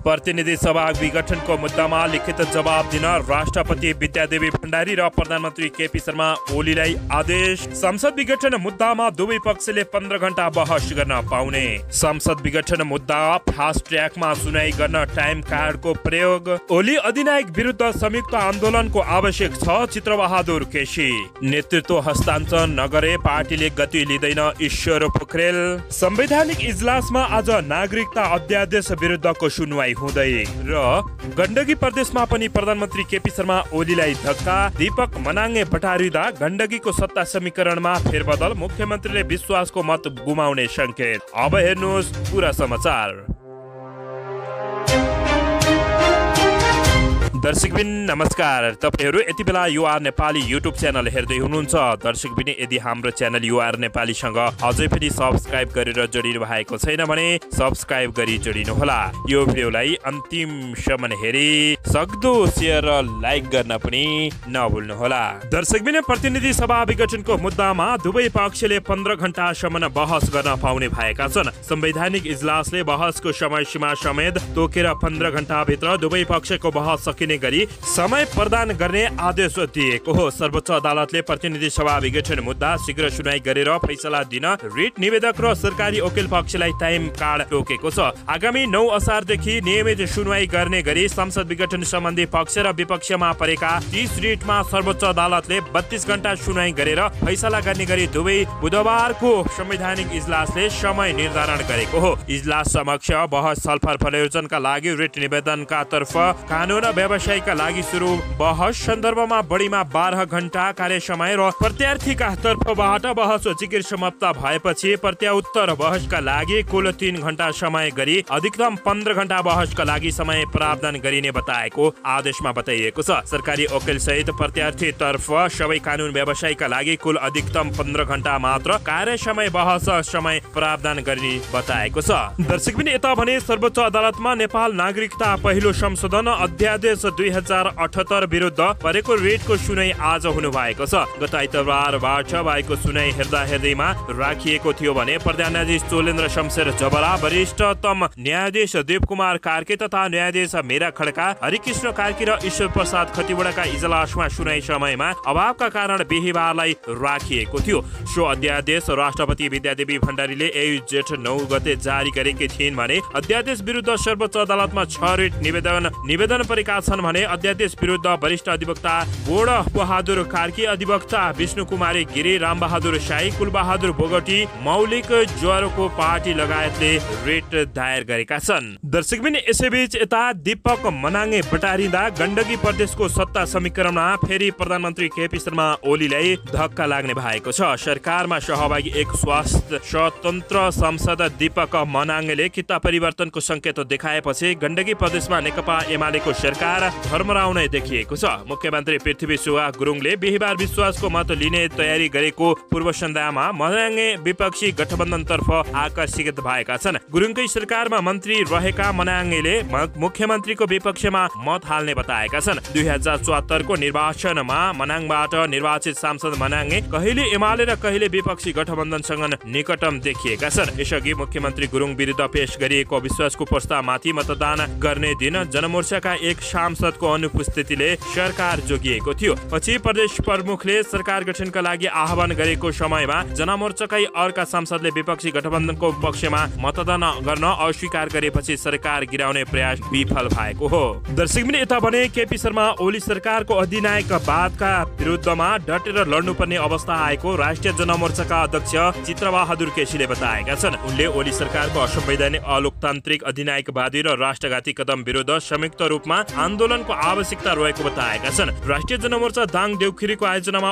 प्रतिनिधि सभा विघटनको मुद्दामा लिखित जवाब दिन राष्ट्रपति विद्यादेवी भण्डारी र प्रधानमन्त्री केपी शर्मा ओलीलाई आदेश। संसद विघटन मुद्दामा दुवै पक्षले 15 घण्टा बहस गर्न पाउने। संसद विघटन मुद्दा फास्ट ट्र्याकमा सुनाई गर्न टाइम कार्डको प्रयोग। ओली अधिनायक विरुद्ध संयुक्त आन्दोलनको आवश्यक छ, चित्रबहादुर केसी। नेतृत्व हस्तान्तरण नगरे पार्टीले गति लिँदैन, ईश्वर पोखरेल। संवैधानिक इजलासमा आज नागरिकता अध्यादेश विरुद्धको सुनवाई हुँदै र गण्डकी प्रदेशमा पनि प्रधानमन्त्री केपी शर्मा ओलीलाई धक्का। दीपक मनाङे बटारिँदा गण्डकीको सत्ता समीकरणमा फेरबदल, मुख्यमन्त्रीले विश्वासको मत गुमाउने संकेत। अब हेर्नुहोस् पूरा समाचार। दर्शकबिन नमस्कार, तपाईहरू यति बेला युआर नेपाली युट्युब च्यानल हेर्दै हुनुहुन्छ। दर्शकबिन यदि हाम्रो च्यानल युआर नेपालीसँग अझै पनि सब्स्क्राइब गरेर जोडिनु भएको छैन भने सब्स्क्राइब गरी जोडिनुहोला। यो भिडियोलाई अन्तिमसम्म हेरी सक्दो सेयर र लाइक गर्न पनि नभुल्नुहोला। दर्शकबिन प्रतिनिधि सभा विघटनको मुद्दामा दुवै पक्षले 15 घण्टासम्म बहस गर्न पाउने भएका छन्। संवैधानिक इजलासले बहसको समय सीमा समेत तोकेर 15 घण्टाभित्र दुवै पक्षको बहस सकिने गरी समय प्रदान गर्ने आदेश दिएको हो। सर्वोच्च अदालतले प्रतिनिधि सभा विघटन मुद्दा शीघ्र सुनाई गरेर फैसला दिन रिट निवेदक र सरकारी वकिल पक्षलाई टाइम कार्ड तोकेको छ। आगामी 9 असारदेखि नियमित सुनवाई गर्ने गरी संसद विघटन सम्बन्धी पक्ष र विपक्षमा परेका 30 रिटमा सर्वोच्च अदालतले 32 घण्टा सुनवाई गरेर फैसला गर्ने गरी दुवै बुधबारको संवैधानिक इजलासले समय निर्धारण गरेको हो। इजलास समक्ष बहस छलफल प्रयोजनका लागि रिट निवेदनका तर्फ कानून व्यवसायका लागि सुरु बहस सन्दर्भमा बढीमा 12 घण्टा कार्य समय र प्रत्यार्थीका तर्फबाट बहस जिकिर समाप्त भएपछि प्रत्याउत्तर बहसका लागि कुल 3 घण्टा समय गरी अधिकतम 15 घण्टा बहसका लागि समय प्रावधान गरिने बताएको आदेशमा बताइएको छ। सरकारी वकिल सहित प्रत्यार्थी तर्फ सबै कानून व्यवसायका लागि कुल अधिकतम 15 घण्टा मात्र कार्य समय बहस समय प्रावधान गर्ने बताएको छ। दर्शकबिन यता भने सर्वोच्च अदालतमा नेपाल नागरिकता पहिलो संशोधन अध्यादेश 2078 विरुद्ध परेको रिटको सुनाई आज हुनु भएको छ। गत आइतबारबाट भएको सुनाई हेर्दैमा राखिएको थियो भने प्रधान न्यायाधीश चोलेन्द्र शमशेर जबरा, वरिष्ठतम न्यायाधीश देवकुमार कार्के तथा न्यायाधीश मीरा खड्का, हरिकृष्ण कार्की र ईश्वर प्रसाद खतिवड़ाका इजलासमा सुनाई समयमा अभावका कारण बिहीबारलाई राखिएको थियो। सो अध्यादेश राष्ट्रपति विद्यादेवी भण्डारीले जेठ 9 गते जारी गरेकी थिइन् भने अध्यादेश विरुद्ध सर्वोच्च अदालतमा 6 रिट निवेदन परेका छन् भने अध्यादेश विरुद्ध वरिष्ठ अधिवक्ता बोड बहादुर कार्की, अधिवक्ता विष्णु कुमारी गिरी, रामबहादुर साई, कुलबहादुर बोगटी, मौलिक ज्वरको पार्टी लगायतले रिट दायर गरेका छन्। दर्शकबिन यसैबीच यता दीपक मनाङे बटारिँदा गण्डकी प्रदेशको सत्ता समीकरणमा फेरि प्रधानमन्त्री केपी शर्मा ओलीलाई धक्का लाग्ने भएको छ। सरकारमा सहभागी एक स्वतन्त्र सांसद दीपक मनाङले किता परिवर्तनको संकेत देखाएपछि गण्डकी प्रदेशमा नेकपा एमालेको सरकार धर्मराउने देखिएको छ। मुख्यमन्त्री पृथ्वी सुवा गुरुङले बिहीबार विश्वासको मत लिने तयारी गरेको पूर्व सन्ध्यामा मनाङे विपक्षी गठबन्धनतर्फ आकर्षित भएका छन्। गुरुङकै सरकारमा मन्त्री रहेका मनाङले मुख्यमन्त्रीको विपक्षमा मत हाल्ने बताएका छन्। 2074 को निर्वाचनमा मनाङबाट निर्वाचित सांसद मनाङे कहिले एमाले र कहिले विपक्षी गठबन्धनसँग निकटम देखिएका छन्। यसअघि मुख्यमन्त्री गुरुङ विरुद्ध पेश गरिएको अविश्वासको प्रस्तावमाथि मतदान गर्ने दिन जनमोर्चाका एक सांसदको अनुपस्थितिले सरकार जोगिएको थियो। पछि प्रदेश प्रमुखले सरकार गठनका लागि आह्वान गरेको समयमा जनमोर्चाकै अर्का सांसदले विपक्षी गठबन्धनको पक्षमा मतदान गर्न अस्वीकार गरेपछि सरकार गिराउने प्रयास विफल भएको हो। दर्शकबिन यता भने केपी शर्मा ओली सरकारको अधिनायकवादका विरुद्धमा डटेर लड्नुपर्ने अवस्था आएको राष्ट्रिय जनमोर्चाका अध्यक्ष चित्रबहादुर केसीले बताएका छन्। उनले ओली सरकारको असंवैधानिक अलोकतान्त्रिक अधिनायकवादी र राष्ट्रघाती कदम विरुद्ध संयुक्त रूपमा आन्दोलनको आवश्यकता रहेको बताएका छन्। राष्ट्रिय जनमोर्चा दाङ देउखिरीको आयोजनामा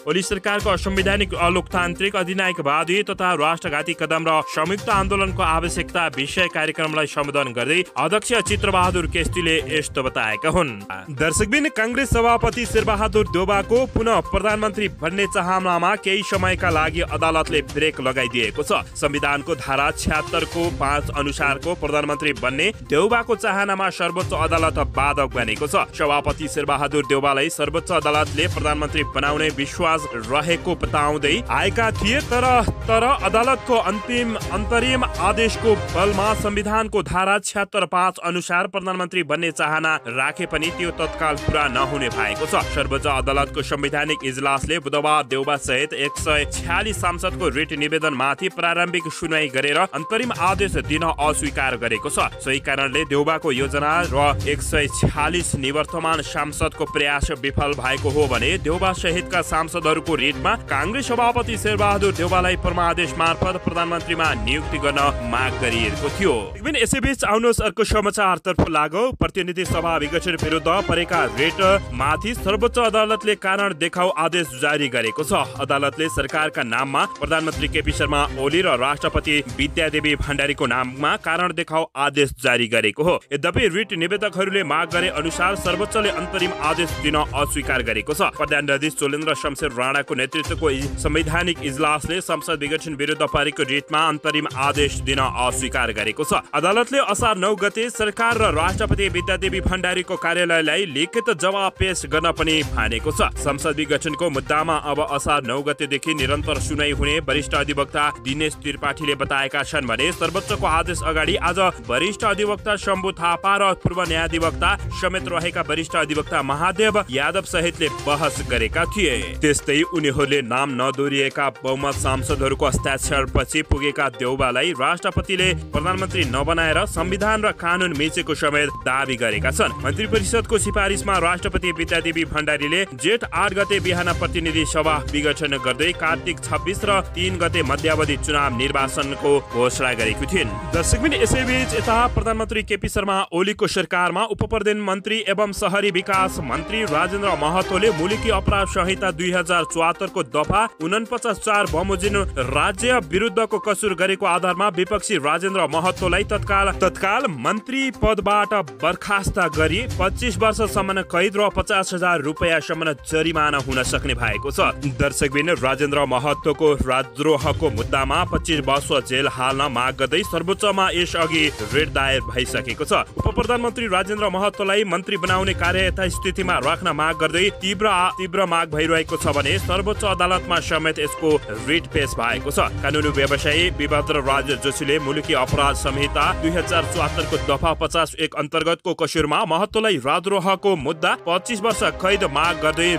ओली सरकारको असंवैधानिक अलोकतान्त्रिक अधिनायकवादी तथा राष्ट्रघाती कदम र संयुक्त आन्दोलनको आवश्यकता विषय कार्यक्रमलाई सम्बोधन गर्दै अध्यक्ष चित्रबहादुर केसीले यस्तो बताएका हुन्। दर्शकबिन कांग्रेस सभापति शेरबहादुर देउबाको पुनः प्रधानमन्त्री बन्ने चाहनामा केही समयका लागि अदालतले ब्रेक लगाइदिएको छ। संविधानको धारा 76 को 5 अनुसारको प्रधानमन्त्री बन्ने देउबाको चाहनामा सर्वोच्च अदालत बाधक बनेको छ। सभापति शेरबहादुर देउवालाई सर्वोच्च अदालतले प्रधानमन्त्री बनाउने विश्वास रहेको बताउँदै आएका थिए, तर अदालतको अन्तरिम आदेशको बलमा संविधानको धारा 76(5) अनुसार प्रधानमन्त्री बन्ने चाहना राखे पनि त्यो तत्काल पूरा नहुने भएको छ। सर्वोच्च अदालतको संवैधानिक इजलासले बुधबार देउवा सहित 146 सांसदको रिट निवेदनमाथि प्रारम्भिक सुनवाई गरेर अन्तरिम आदेश दिन अस्वीकार गरेको छ। सोही कारणले देउवाको योजना र 146 निवर्तमान सांसदको प्रयास विफल भएको हो भने देउवा सहितका सांसदहरूको रिटमा कांग्रेस सभापति शेरबहादुर देउवालाई परमादेश मार्फत प्रधानमन्त्रीमा नियुक्ति गर्न माग गरिएको थियो। यसैबीच आउनुहोस् अर्को समाचारतर्फ लागौं। प्रतिनिधि सभा विघटन विरुद्ध परेका रिट माथि सर्वोच्च अदालतले कारण देखाउ आदेश जारी गरेको छ। अदालतले सरकारका नाममा प्रधानमन्त्री केपी शर्मा ओली र राष्ट्रपति विद्यादेवी भण्डारीको नाममा कारण देखाउ आदेश जारी गरेको हो। यद्यपि रिट निवेदकहरूले माग गरे अनुसार सर्वोच्चले अन्तरिम आदेश दिन अस्वीकार गरेको छ। प्रधान न्यायाधीश चोलेन्द्र शमशेर राणाको नेतृत्वको संवैधानिक इजलासले संसद विघटन विरुद्ध परेको रिटमा अन्तरिम आदेश दिन अस्वीकार गरेको छ। अदालतले असार 9 गते सरकार र राष्ट्रपति विद्यादेवी भण्डारीको कार्यालयलाई लिखित जवाब पेश गर्न पनि भनेको छ। संसद विघटनको मुद्दामा अब असार 9 गतेदेखि निरन्तर सुनाई हुने वरिष्ठ अधिवक्ता दिनेश त्रिपाठीले बताएका छन् भने सर्वोच्चको आदेश अगाडि आज वरिष्ठ अधिवक्ता शम्भु थापा र पूर्व न्यायाधिवक्ता समेत रहेका वरिष्ठ अधिवक्ता महादेव यादव सहितले बहस गरेका थिए। त्यस्तै उनीहरूले नाम नदोरिएका बहुमत सांसदहरूको हस्ताक्षरपछि पुगेका देउवालाई राष्ट्रपतिले प्रधानमन्त्री नबनाएर संविधान र कानून मिचेको समेत दावी गरेका छन्। मन्त्री परिषदको सिफारिसमा राष्ट्रपति विद्यादेवी भण्डारीले जेठ 8 गते बिहान प्रतिनिधि सभा विघटन गर्दै कार्तिक 26 र 3 गते मध्यावधि चुनाव निर्वाचनको घोषणा गरेकी थिइन्। दर्शकबिन यसैबीच यता प्रधानमन्त्री केपी शर्मा ओलीको सरकारमा उपप्रधानमन्त्री एवं शहरी विकास मन्त्री राजेन्द्र महतोले मुलुकी अपराध संहिता 2074 को दफा 49(4) बमोजिम राज्य विरुद्धको कसुर गरेको आधारमा विपक्षी राजेन्द्र महतोलाई तत्काल मन्त्री पदबाट बर्खास्त गरी 25 वर्षसम्म कैद र 50,000 रुपैयाँसम्म जरिमाना हुन सक्ने भएको छ। दर्शकबिन राजेन्द्र महतोको राजद्रोहको मुद्दामा 25 वर्ष जेल हाल्न माग गर्दै सर्वोच्चमा यसअघि रिट दायर भइसकेको छ। उपप्रधानमन्त्री राजेन्द्र महतोलाई मन्त्री बनाउने कार्य यथास्थितिमा राख्न माग गर्दै तीव्र माग भइरहेको छ भने सर्वोच्च अदालतमा समेत यसको रिट पेश भएको छ। कानूनी व्यवसायी वीरभद्र राज जोशीले मुलुकी अपराध संहिता 2074 को दफा 50(1) अन्तर्गतको कसुरमा महतोलाई राजद्रोहको मुद्दा 25 वर्ष कैद माग गर्दै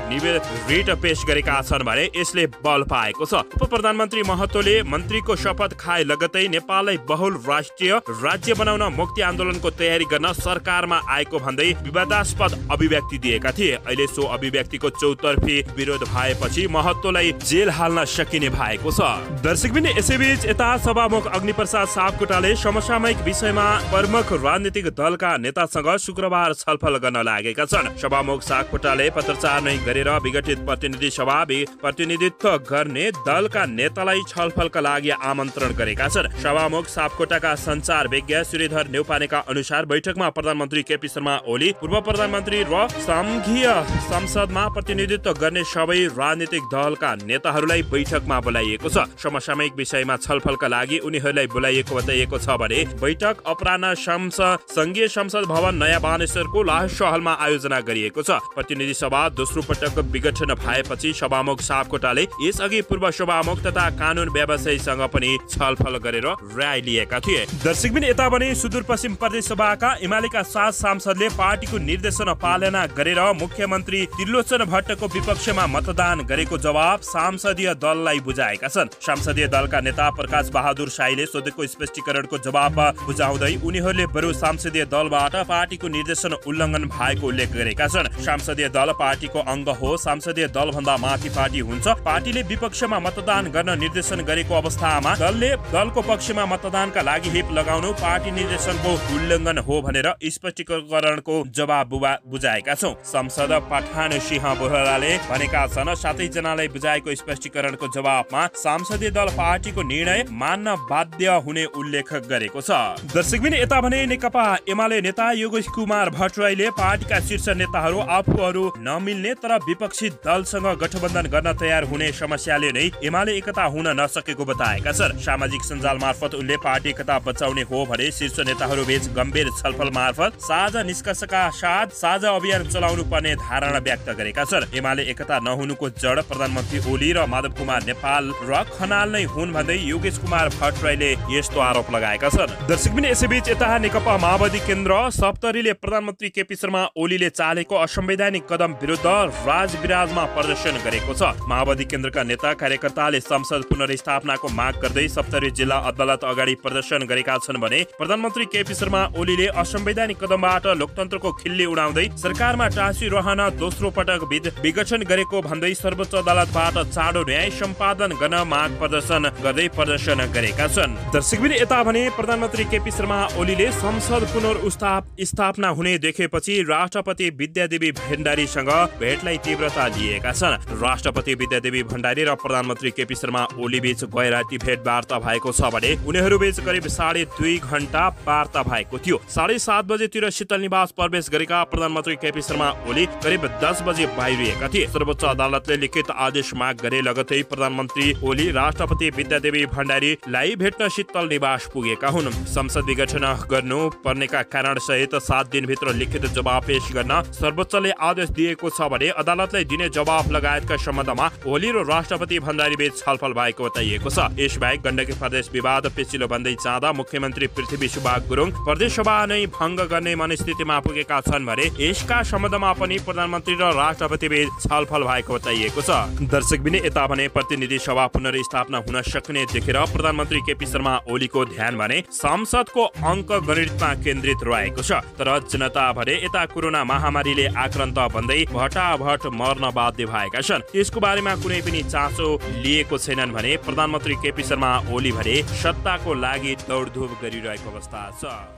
रिट पेश गरेका छन् भने यसले बल पाएको छ। उपप्रधानमन्त्री महतोले मन्त्रीको शपथ खाए लगतै नेपाललाई बहुल राष्ट्रिय राज्य बनाउन मुक्ति आन्दोलनको तयारी गर्न सरकारमा आएको भन्दै विवादास्पद अभिव्यक्ति दिएका थिए। अहिले सो अभिव्यक्तिको चौतर्फी विरोध भएपछि महतोलाई जेल हाल्न सकिने भएको छ। दर्शकबिन यसैबीच यता सभामुख अग्निप्रसाद सापकोटाले समसामयिक विषयमा प्रमुख राजनीतिक दलका नेतासँग शुक्रबार छलफल गर्न लागेका छन्। सभामुख सापकोटाले पत्रचार नै गरेर विघटित प्रतिनिधि सभा प्रतिनिधित्व गर्ने दलका नेतालाई छलफलका लागि आमन्त्रण गरेका छन्। सभामुख सापकोटाका सञ्चार विज्ञ श्रीधर न्यौपानेका अनुसार बैठकमा प्रधानमन्त्री केपी शर्मा ओली, पूर्व प्रधानमन्त्री र संघीय संसदमा प्रतिनिधित्व गर्ने सबै राजनीतिक दलका नेताहरूलाई बैठकमा बोलाइएको छ। समसामयिक विषयमा छलफलका लागि उनीहरूलाई बोलाइएको बताइएको छ भने बैठक अपराह्न संघीय संसद भवन नयाँ बानेश्वरको लाहस हलमा आयोजना गरिएको छ। प्रतिनिधि सभा दोस्रो पटक विघटन भएपछि सभामुख सापकोटाले यसअघि पूर्व सभामुख तथा कानून व्यवसायीसँग पनि छलफल गरेर राय लिएका थिए। दर्शकबिन यता भने सुदूरपश्चिम प्रदेश सभाका एमालेका 7 सांसदले पार्टीको निर्देशन पालना गरेर मुख्यमन्त्री त्रिलोचन भट्टको विपक्षमा मतदान गरेको जवाब संसदीय दललाई बुझाएका छन्। संसदीय दलका नेता प्रकाश बहादुर शाहीले सोधेको स्पष्टीकरणको जवाब बुझाउँदै उनीहरूले बरु संसदीय दलबाट पार्टीको निर्देशन उल्लङ्घन भएको उल्लेख गरेका छन्। संसदीय दल पार्टीको अङ्ग हो। संसदीय दल भन्दा माथि पार्टी हुन्छ। पार्टीले विपक्षमा मतदान गर्न निर्देशन गरेको अवस्थामा दलले दलको पक्षमा मतदानका लागि हिप लगाउनु पार्टी निर्देशनको उल्लङ्घन हो भनेर स्पष्टीकरणको जवाब बुझाएका छौं। संसद पठान सिंह बोहराले भनेका छन्। 7 जनालाई बुझाएको स्पष्टीकरणको जवाबमा संसदीय दल पार्टीको निर्णय मान्न बाध्य हुने उल्लेख गरेको छ। दर्शकबिन यता भने नेकपा एमाले नेता योगेश कुमार भट्टराईले पार्टीका शीर्ष नेताहरू आफूहरू नमिल्ने तर विपक्षी दलसँग गठबन्धन गर्न तयार हुने समस्याले नै एमाले एकता हुन नसकेको बताएका छन्। सामाजिक सञ्जाल मार्फत उनले पार्टी एकता बचाउने हो भने शीर्ष नेताहरू बीच गम्भीर छलफल मार्फत साझा निष्कर्ष उद्देश्यका साथ साझा अभियान चलाउनु पर्ने धारणा व्यक्त गरेका छन्। एमाले एकता नहुनुको जड प्रधानमन्त्री ओली र माधव कुमार नेपाल र खनाल नै हुन् भन्दै योगेश कुमार भट्टराईले यस्तो आरोप लगाएका छन्। दर्शकबिन यसैबीच यता नेकपा माओवादी केन्द्र सप्तरीले प्रधानमन्त्री केपी शर्मा ओलीले चालेको असंवैधानिक कदम विरुद्ध राजविराजमा प्रदर्शन गरेको छ। माओवादी केन्द्रका नेता कार्यकर्ताले संसद पुनर्स्थापनाको माग गर्दै सप्तरी जिल्ला अदालत अगाडि प्रदर्शन गरेका छन् भने प्रधानमन्त्री केपी शर्मा ओलीले असंवैधानिक कदमबाट लोकतन्त्रको खिल्ली उडाउँदै सरकारमा टाँसिरहन दोस्रो पटक विघटन गरेको भन्दै सर्वोच्च अदालतबाट चाँडो न्याय सम्पादन गर्न माग प्रदर्शन गर्दै प्रदर्शन गरेका छन्। दर्शकबिन यता भने प्रधानमन्त्री केपी शर्मा ओलीले संसद पुनर्स्थापना हुने देखेपछि राष्ट्रपति विद्यादेवी भण्डारीसँग भेटलाई तीव्रता लिएका छन्। राष्ट्रपति विद्यादेवी भण्डारी र प्रधानमन्त्री केपी शर्मा ओली बीच गैराती भेटवार्ता भएको छ भने उनीहरू बीच करिब 2.5 घण्टा वार्ता भएको थियो। 7:30 बजेतिर शीतल निवास प्रवेश गरेका प्रधानमन्त्री केपी शर्मा ओली करिब 10 बजे बाहिरिएका थिए। सर्वोच्च अदालतले लिखित आदेश माग गरे लगतै प्रधानमन्त्री ओली राष्ट्रपति विद्यादेवी भण्डारीलाई भेट्न शीतल निवास पुगेका हुन्। संसद विघटन गर्नु पर्नेका कारण सहित 7 दिनभित्र लिखित जवाब पेश गर्न सर्वोच्चले आदेश दिएको छ भने अदालतले दिने जवाब लगायतका सम्बन्धमा ओली र राष्ट्रपति भण्डारी बीच छलफल भएको बताइएको छ। यसबाहेक गण्डकी प्रदेश विवाद पेचिलो बन्दै जाँदा मुख्यमन्त्री पृथ्वी सुब्बा गुरुङ प्रदेशसभा नै भङ्ग गर्ने मनस्थितिमा पुगेका छन् भने यसका सम्बन्धमा पनि प्रधानमन्त्री र राष्ट्रपति बीच छलफल भएको बताइएको छ। दर्शकबिन यता भने प्रतिनिधि सभा पुनर्स्थापना हुन सक्ने देखेर प्रधानमन्त्री केपी शर्मा ओलीको ध्यान भने संसदको अङ्क गणितमा केन्द्रित रहेको छ। तर जनता भने यता कोरोना महामारीले आक्रान्त भन्दै भटाभट मर्न बाध्य भएका छन्। यसको बारेमा कुनै पनि चासो लिएको छैनन् भने प्रधानमन्त्री केपी शर्मा ओली भने सत्ताको लागि दौडधुप गरिरहेको अवस्था छ।